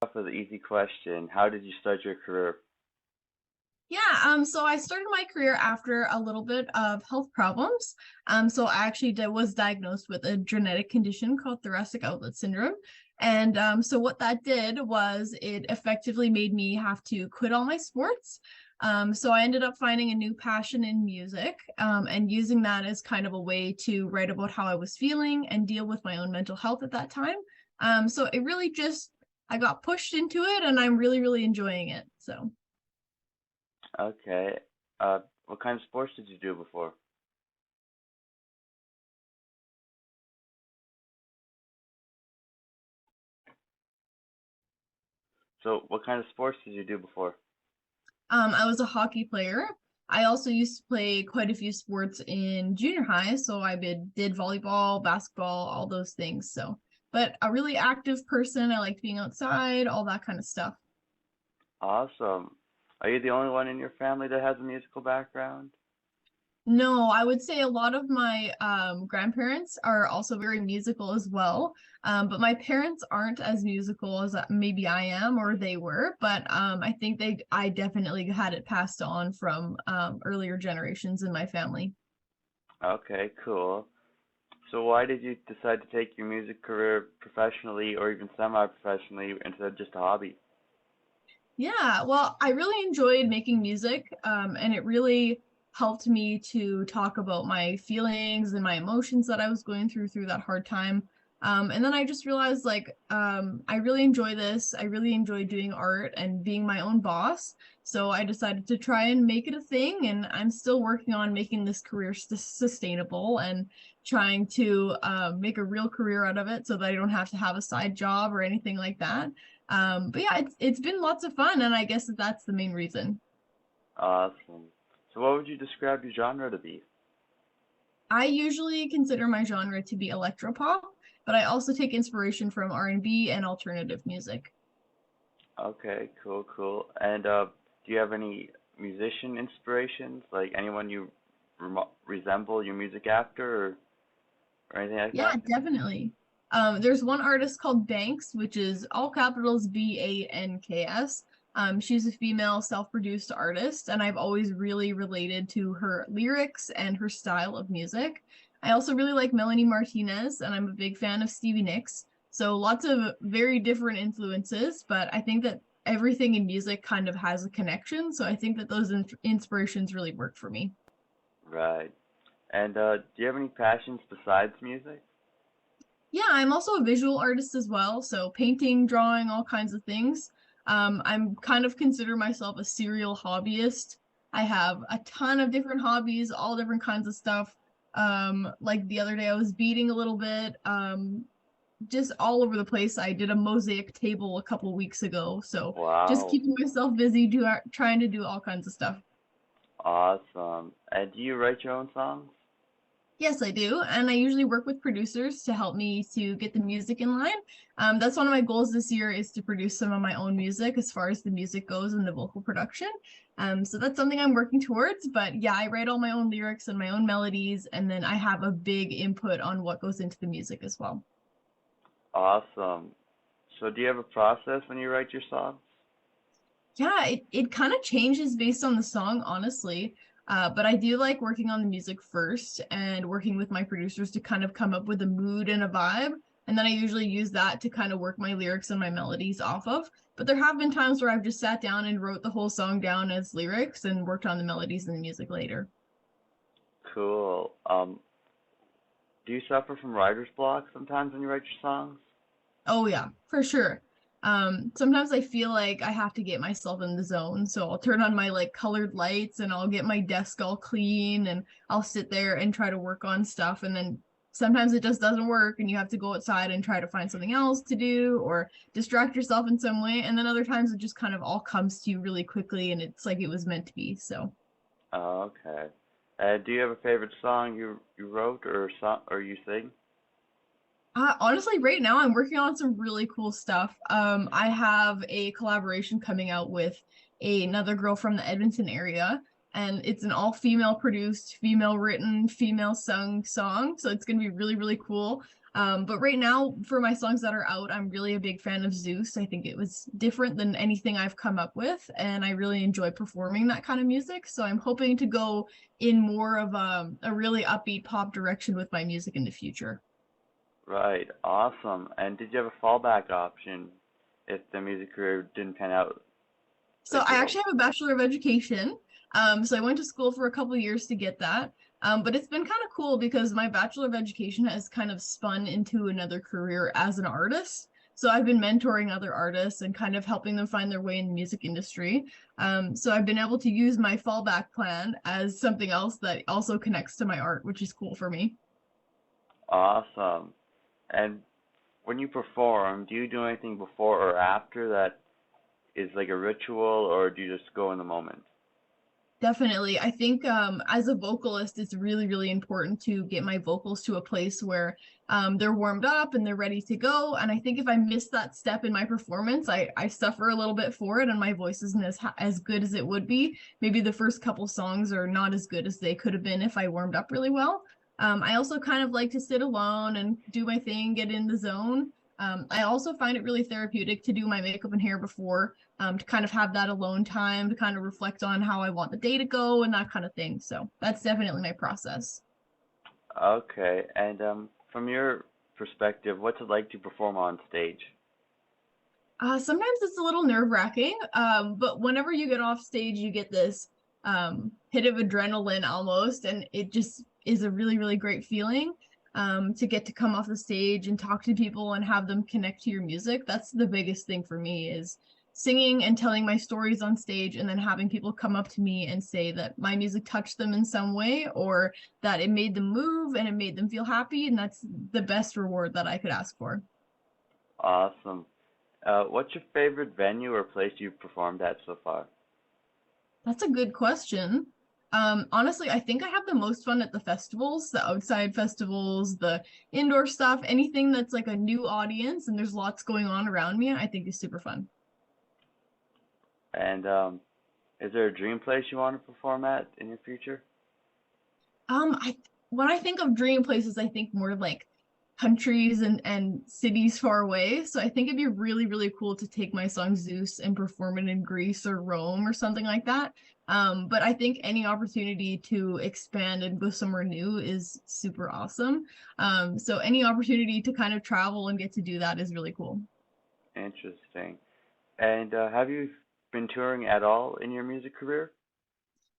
Off with an easy question. How did you start your career? So I started my career after a little bit of health problems. So I actually was diagnosed with a genetic condition called thoracic outlet syndrome. And so what that did was it effectively made me have to quit all my sports. So I ended up finding a new passion in music, and using that as kind of a way to write about how I was feeling and deal with my own mental health at that time. So it really just, I got pushed into it and I'm really, really enjoying it. So. Okay. What kind of sports did you do before? So, what kind of sports did you do before? I was a hockey player. I also used to play quite a few sports in junior high, so I did volleyball, basketball, all those things. So, but a really active person. I liked being outside, all that kind of stuff. Awesome. Are you the only one in your family that has a musical background? No, I would say a lot of my grandparents are also very musical as well. But my parents aren't as musical as maybe I am or they were. But I think I definitely had it passed on from earlier generations in my family. Okay, cool. So, why did you decide to take your music career professionally or even semi-professionally instead of just a hobby? Yeah, well, I really enjoyed making music, and it really helped me to talk about my feelings and my emotions that I was going through that hard time. And then I just realized I really enjoy this. I really enjoy doing art and being my own boss. So I decided to try and make it a thing, and I'm still working on making this career sustainable and trying to make a real career out of it so that I don't have to have a side job or anything like that. But yeah, it's been lots of fun, and I guess that's the main reason. Awesome. So, what would you describe your genre to be? I usually consider my genre to be electropop, but I also take inspiration from R&B and alternative music. Okay, cool, cool. And do you have any musician inspirations? Like anyone you resemble your music after, or anything like Yeah, that? definitely. There's one artist called Banks, which is all capitals Banks. She's a female self-produced artist, and I've always really related to her lyrics and her style of music. I also really like Melanie Martinez, and I'm a big fan of Stevie Nicks. So lots of very different influences, but I think that everything in music kind of has a connection. So I think that those inspirations really work for me. Right. And do you have any passions besides music? Yeah, I'm also a visual artist as well, so painting, drawing, all kinds of things. I'm kind of consider myself a serial hobbyist. I have a ton of different hobbies, all different kinds of stuff. Like the other day I was beading a little bit, just all over the place. I did a mosaic table a couple weeks ago, so just Wow, keeping myself busy, trying to do all kinds of stuff. awesome. And do you write your own songs? Yes, I do. And I usually work with producers to help me to get the music in line. That's one of my goals this year is to produce some of my own music as far as the music goes and the vocal production. So that's something I'm working towards. But yeah, I write all my own lyrics and my own melodies, and then I have a big input on what goes into the music as well. Awesome. So do you have a process when you write your songs? Yeah, it kind of changes based on the song, honestly. But I do like working on the music first and working with my producers to kind of come up with a mood and a vibe. And then I usually use that to kind of work my lyrics and my melodies off of. But there have been times where I've just sat down and wrote the whole song down as lyrics and worked on the melodies and the music later. Cool. Do you suffer from writer's block sometimes when you write your songs? Oh yeah, for sure. Sometimes I feel like I have to get myself in the zone, so I'll turn on my like colored lights and I'll get my desk all clean and I'll sit there and try to work on stuff and then sometimes it just doesn't work and you have to go outside and try to find something else to do or distract yourself in some way and then other times it just kind of all comes to you really quickly and it's like it was meant to be. So Oh, okay. Do you have a favorite song you wrote or song or you sing? Honestly, right now I'm working on some really cool stuff. I have a collaboration coming out with another girl from the Edmonton area, and it's an all female produced, female written, female sung song. So it's gonna be really, really cool. But right now, for my songs that are out, I'm really a big fan of Zeus. I think it was different than anything I've come up with, and I really enjoy performing that kind of music. So I'm hoping to go in more of a really upbeat pop direction with my music in the future. Right, awesome. And did you have a fallback option if the music career didn't pan out So like I you actually hoped? have a Bachelor of Education. So I went to school for a couple years to get that. But it's been kind of cool because my Bachelor of Education has kind of spun into another career as an artist. So I've been mentoring other artists and kind of helping them find their way in the music industry. So I've been able to use my fallback plan as something else that also connects to my art, which is cool for me. Awesome. And when you perform, do you do anything before or after that is like a ritual, or do you just go in the moment? Definitely. I think as a vocalist, it's really, really important to get my vocals to a place where they're warmed up and they're ready to go. And I think if I miss that step in my performance, I suffer a little bit for it, and my voice isn't as good as it would be. Maybe the first couple songs are not as good as they could have been if I warmed up really well. I also kind of like to sit alone and do my thing, get in the zone. I also find it really therapeutic to do my makeup and hair before, to kind of have that alone time to kind of reflect on how I want the day to go and that kind of thing. So that's definitely my process. Okay. And from your perspective, what's it like to perform on stage? Sometimes it's a little nerve-wracking, but whenever you get off stage, you get this hit of adrenaline almost, and it just is a really, really great feeling to get to come off the stage and talk to people and have them connect to your music. That's the biggest thing for me is singing and telling my stories on stage and then having people come up to me and say that my music touched them in some way or that it made them move and it made them feel happy, and that's the best reward that I could ask for. Awesome. What's your favorite venue or place you've performed at so far? That's a good question. Honestly, I think I have the most fun at the festivals, the outside festivals, the indoor stuff, anything that's like a new audience and there's lots going on around me, I think is super fun. And is there a dream place you want to perform at in your future? I when I think of dream places, I think more like countries and cities far away. So I think it'd be really, really cool to take my song Zeus and perform it in Greece or Rome or something like that. But I think any opportunity to expand and go somewhere new is super awesome. So any opportunity to kind of travel and get to do that is really cool. Interesting. And have you been touring at all in your music career?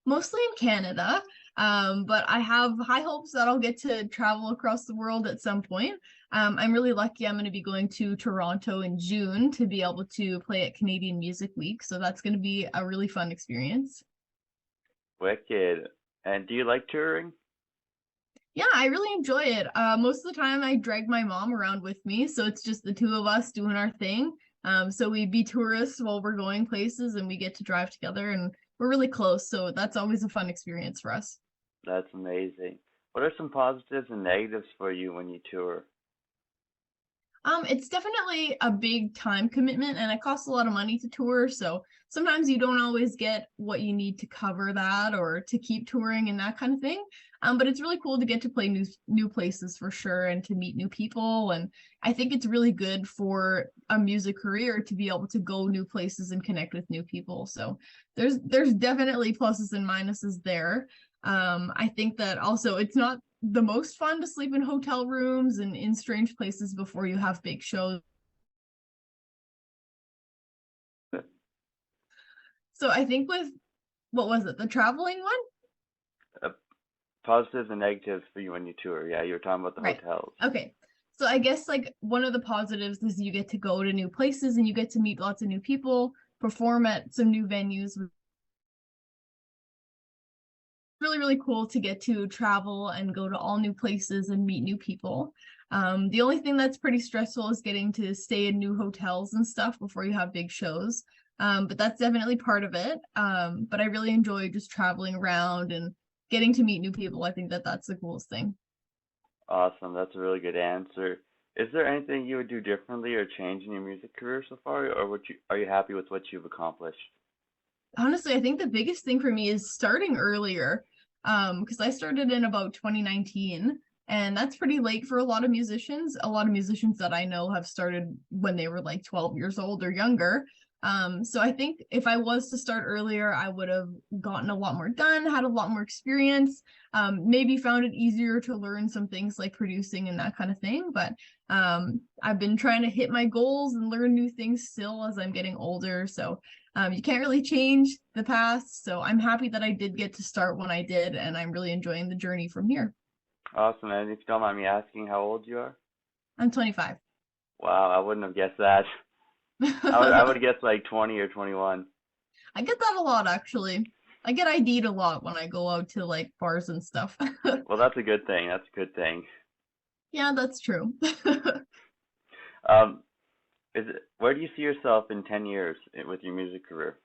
Mostly in Canada. But I have high hopes that I'll get to travel across the world at some point. I'm really lucky I'm going to be going to Toronto in June to be able to play at Canadian Music Week. So that's going to be a really fun experience. Wicked. And do you like touring? Yeah, I really enjoy it. Most of the time I drag my mom around with me, so it's just the two of us doing our thing. So we be tourists while we're going places and we get to drive together and we're really close, so that's always a fun experience for us. That's amazing. What are some positives and negatives for you when you tour? It's definitely a big time commitment and it costs a lot of money to tour. So sometimes you don't always get what you need to cover that or to keep touring and that kind of thing. But it's really cool to get to play new places for sure and to meet new people. And I think it's really good for a music career to be able to go new places and connect with new people. So there's definitely pluses and minuses there. I think that also it's not the most fun to sleep in hotel rooms and in strange places before you have big shows. So I think with what was it, the traveling one? Uh, Positives and negatives for you when you tour. Yeah, you were talking about the Right. hotels. Okay. So I guess like one of the positives is you get to go to new places and you get to meet lots of new people, perform at some new venues. Really, really cool to get to travel and go to all new places and meet new people. The only thing that's pretty stressful is getting to stay in new hotels and stuff before you have big shows. But that's definitely part of it. But I really enjoy just traveling around and getting to meet new people. I think that that's the coolest thing. Awesome. That's a really good answer. Is there anything you would do differently or change in your music career so far, or are you happy with what you've accomplished? Honestly, I think the biggest thing for me is starting earlier. Because I started in about 2019. And that's pretty late for a lot of musicians. A lot of musicians that I know have started when they were like 12 years old or younger. So I think if I was to start earlier, I would have gotten a lot more done, had a lot more experience, maybe found it easier to learn some things like producing and that kind of thing. But I've been trying to hit my goals and learn new things still as I'm getting older. So you can't really change the past. So I'm happy that I did get to start when I did, and I'm really enjoying the journey from here. Awesome. And if you don't mind me asking how old you are? I'm 25. Wow, I wouldn't have guessed that. I would guess like 20 or 21. I get that a lot, actually. I get ID'd a lot when I go out to like bars and stuff. Well, that's a good thing. That's a good thing. Yeah, that's true. Um, where do you see yourself in 10 years with your music career?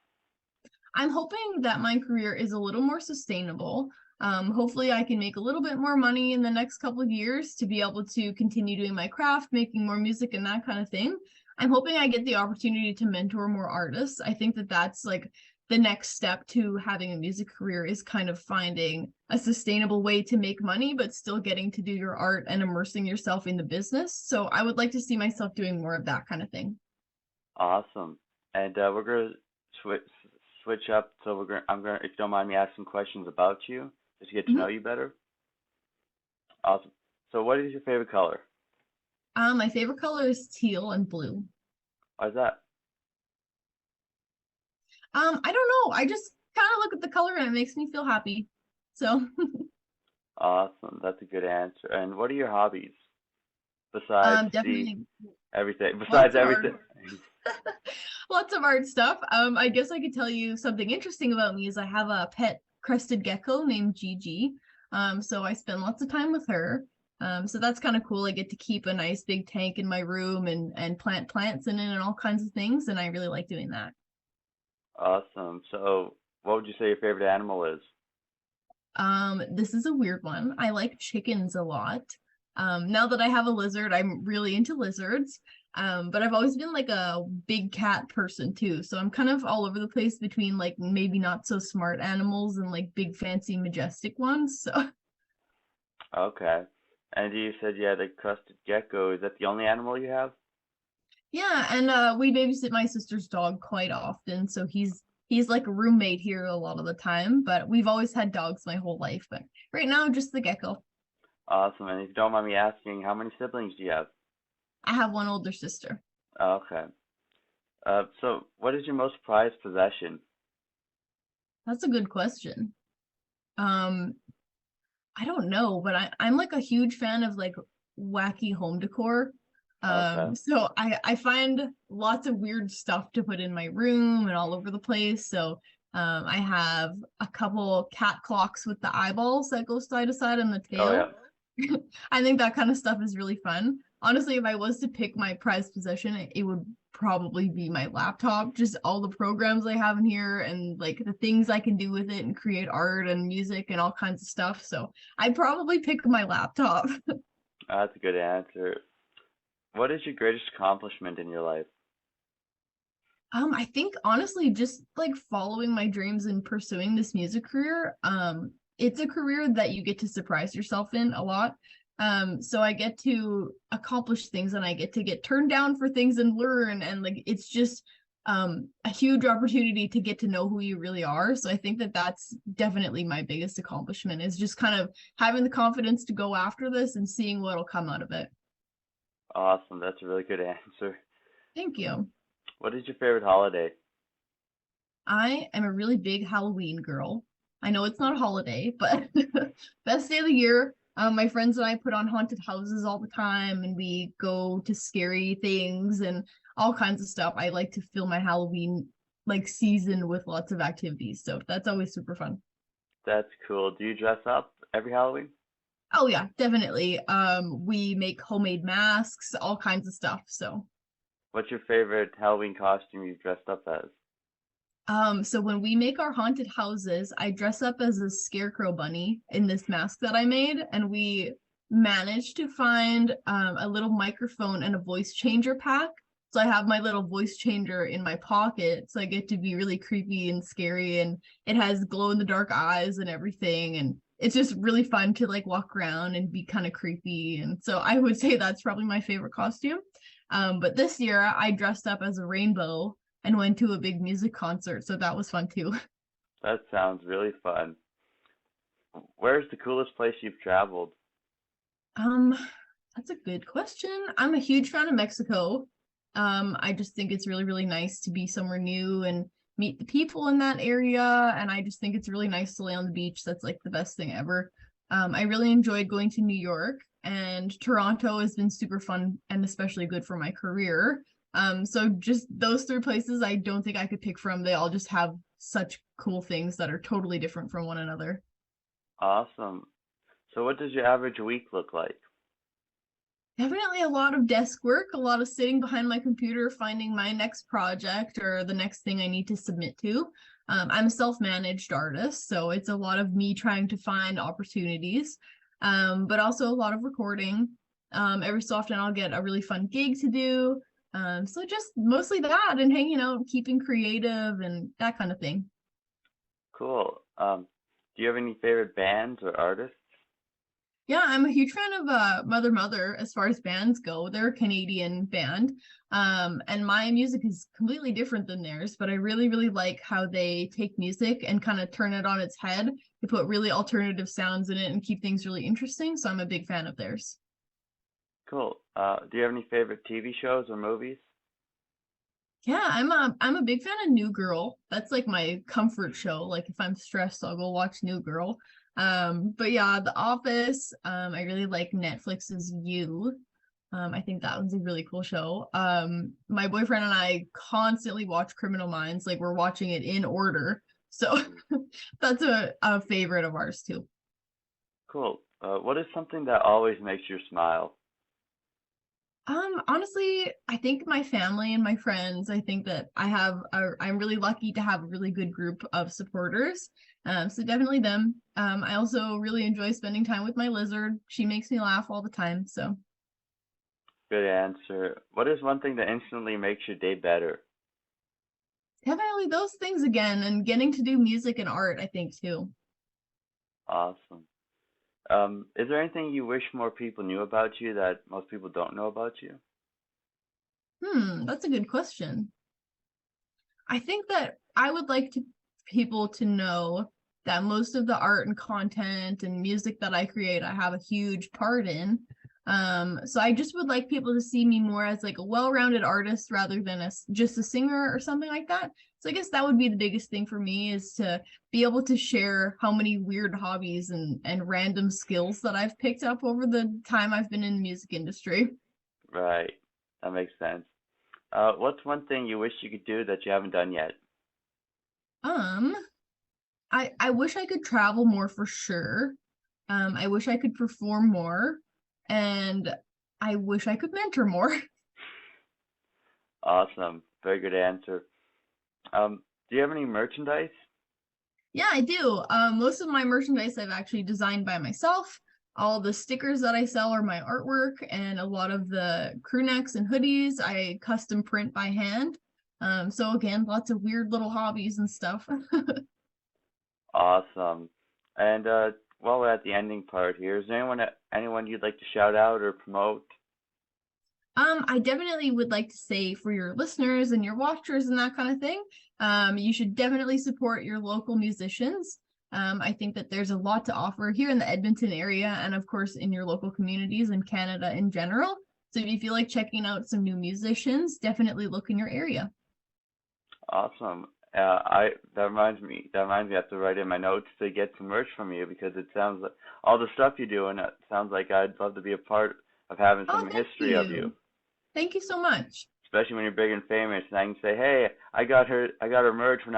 I'm hoping that my career is a little more sustainable. Hopefully, I can make a little bit more money in the next couple of years to be able to continue doing my craft, making more music, and that kind of thing. I'm hoping I get the opportunity to mentor more artists. I think that that's like the next step to having a music career is kind of finding a sustainable way to make money, but still getting to do your art and immersing yourself in the business. So I would like to see myself doing more of that kind of thing. Awesome. And we're gonna switch up. So if you don't mind me asking questions about you, just to get to know Mhm. you better. Awesome. So what is your favorite color? My favorite color is teal and blue. Why is that? I don't know. I just kind of look at the color and it makes me feel happy. So, Awesome. That's a good answer. And what are your hobbies besides the definitely everything? Besides lots of art. everything. Lots of art stuff. I guess I could tell you something interesting about me is I have a pet crested gecko named Gigi. So I spend lots of time with her. So that's kind of cool. I get to keep a nice big tank in my room and plant plants in it and all kinds of things, and I really like doing that. Awesome. So what would you say your favorite animal is? This is a weird one. I like chickens a lot. Now that I have a lizard, I'm really into lizards. But I've always been like a big cat person too. So I'm kind of all over the place between like maybe not so smart animals and like big fancy majestic ones. So Okay. And you said you had a crested gecko. Is that the only animal you have? yeah, and we babysit my sister's dog quite often. So he's like a roommate here a lot of the time, but we've always had dogs my whole life. But right now, just the gecko. Awesome. And if you don't mind me asking, how many siblings do you have? I have one older sister. Okay. So what is your most prized possession? That's a good question. Um, I don't know, but I'm like a huge fan of like wacky home decor. Okay. So I find lots of weird stuff to put in my room and all over the place. So I have a couple cat clocks with the eyeballs that go side to side on the Oh tail. yeah. I think that kind of stuff is really fun. Honestly, if I was to pick my prized possession, it would probably be my laptop. Just all the programs I have in here and like the things I can do with it and create art and music and all kinds of stuff. So I'd probably pick my laptop. That's a good answer. What is your greatest accomplishment in your life? I think honestly, just like following my dreams and pursuing this music career, it's a career that you get to surprise yourself in a lot. So I get to accomplish things and I get to get turned down for things and learn, and like it's just a huge opportunity to get to know who you really are. So I think that that's definitely my biggest accomplishment is just kind of having the confidence to go after this and seeing what'll come out of it. Awesome. That's a really good answer. Thank you. What is your favorite holiday? I am a really big Halloween girl. I know it's not a holiday, but best day of the year. My friends and I put on haunted houses all the time, and we go to scary things and all kinds of stuff. I like to fill my Halloween like season with lots of activities, so that's always super fun. That's cool. Do you dress up every Halloween? Oh yeah, definitely. We make homemade masks, all kinds of stuff. So What's your favorite Halloween costume you've dressed up as? So when we make our haunted houses, I dress up as a scarecrow bunny in this mask that I made, and we managed to find a little microphone and a voice changer pack. So I have my little voice changer in my pocket, so I get to be really creepy and scary, and it has glow in the dark eyes and everything. And it's just really fun to like walk around and be kind of creepy. And so I would say that's probably my favorite costume. But this year I dressed up as a rainbow and went to a big music concert, so that was fun too. That sounds really fun. Where's the coolest place you've traveled? Um, that's a good question. I'm a huge fan of Mexico. I just think it's really, really nice to be somewhere new and meet the people in that area. And I just think it's really nice to lay on the beach. That's like the best thing ever. I really enjoyed going to New York, and Toronto has been super fun and especially good for my career. So just those three places I don't think I could pick from. They all just have such cool things that are totally different from one another. Awesome. So what does your average week look like? Definitely a lot of desk work, a lot of sitting behind my computer, finding my next project or the next thing I need to submit to. I'm a self-managed artist, so it's a lot of me trying to find opportunities, but also a lot of recording. Every so often I'll get a really fun gig to do. So just mostly that and hanging out, keeping creative and that kind of thing. Cool. Do you have any favorite bands or artists? Yeah, I'm a huge fan of Mother Mother as far as bands go. They're a Canadian band. And my music is completely different than theirs, but I really, really like how they take music and kind of turn it on its head. They put really alternative sounds in it and keep things really interesting. So I'm a big fan of theirs. Cool. Do you have any favorite TV shows or movies? Yeah, I'm a big fan of New Girl. That's like my comfort show. Like if I'm stressed, I'll go watch New Girl. But yeah, The Office. I really like Netflix's You. I think that one's a really cool show. My boyfriend and I constantly watch Criminal Minds. Like we're watching it in order. So Mm, that's a favorite of ours too. cool. What is something that always makes you smile? Honestly, I think my family and my friends, I think that I'm really lucky to have a really good group of supporters. So definitely them. I also really enjoy spending time with my lizard. She makes me laugh all the time. So Good answer. What is one thing that instantly makes your day better? definitely those things again, and getting to do music and art, I think too. Awesome. Is there anything you wish more people knew about you that most people don't know about you? That's a good question. I think that I would like to people to know that most of the art and content and music that I create, I have a huge part in. So I just would like people to see me more as like a well-rounded artist rather than just a singer or something like that. So I guess that would be the biggest thing for me is to be able to share how many weird hobbies and random skills that I've picked up over the time I've been in the music industry. Right. That makes sense. What's one thing you wish you could do that you haven't done yet? Um, I wish I could travel more for sure. I wish I could perform more, and I wish I could mentor more. Awesome. Very good answer. Do you have any merchandise? Yeah, I do. Most of my merchandise I've actually designed by myself. All the stickers that I sell are my artwork, and a lot of the crew necks and hoodies I custom print by hand. So again, lots of weird little hobbies and stuff. Awesome. And while we're at the ending part here, is there anyone you'd like to shout out or promote? I definitely would like to say for your listeners and your watchers and that kind of thing, you should definitely support your local musicians. I think that there's a lot to offer here in the Edmonton area and, of course, in your local communities and Canada in general. So if you feel like checking out some new musicians, definitely look in your area. Awesome. I that reminds me I have to write in my notes to get some merch from you because it sounds like all the stuff you do and it sounds like I'd love to be a part of having Oh, some thank history of you, you. Thank you so much. especially when you're big and famous and I can say, "Hey, I got her merch when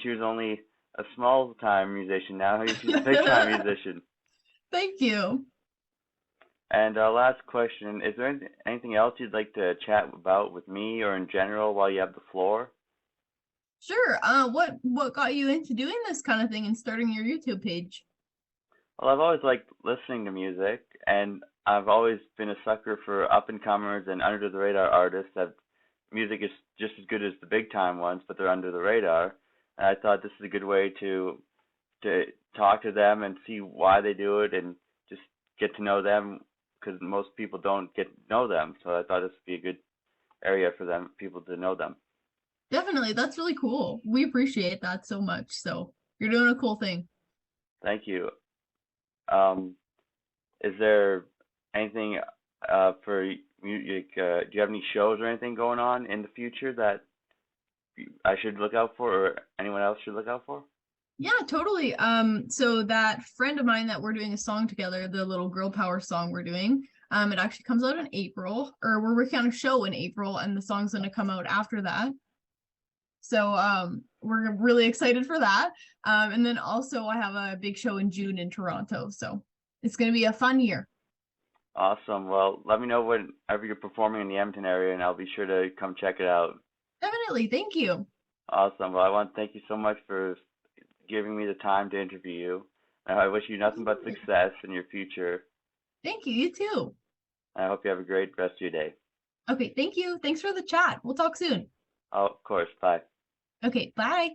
she was only a small time musician. Now she's a big time musician." Thank you. And last question, is there anything else you'd like to chat about with me or in general while you have the floor? Sure. What got you into doing this kind of thing and starting your YouTube page? Well, I've always liked listening to music, and I've always been a sucker for up and comers and under the radar artists that music is just as good as the big time ones, but they're under the radar. And I thought this is a good way to to talk to them and see why they do it and just get to know them because most people don't get to know them. So I thought this would be a good area for them, people to know them. Definitely, that's really cool. We appreciate that so much. So you're doing a cool thing. Thank you. Um, is there anything for music? Do you have any shows or anything going on in the future that I should look out for, or anyone else should look out for? Yeah, totally. So that friend of mine that we're doing a song together, the little girl power song we're doing, it actually comes out in April, or we're working on a show in April, and the song's gonna come out after that. So we're really excited for that. And then also I have a big show in June in Toronto. So it's gonna be a fun year. Awesome. Well, let me know whenever you're performing in the Edmonton area, and I'll be sure to come check it out. Definitely. Thank you. Awesome. Well, I want to thank you so much for giving me the time to interview you. I wish you nothing but Absolutely. success in your future. Thank you. You too. I hope you have a great rest of your day. Okay, thank you. Thanks for the chat. We'll talk soon. Oh, of course. Bye. Okay, bye.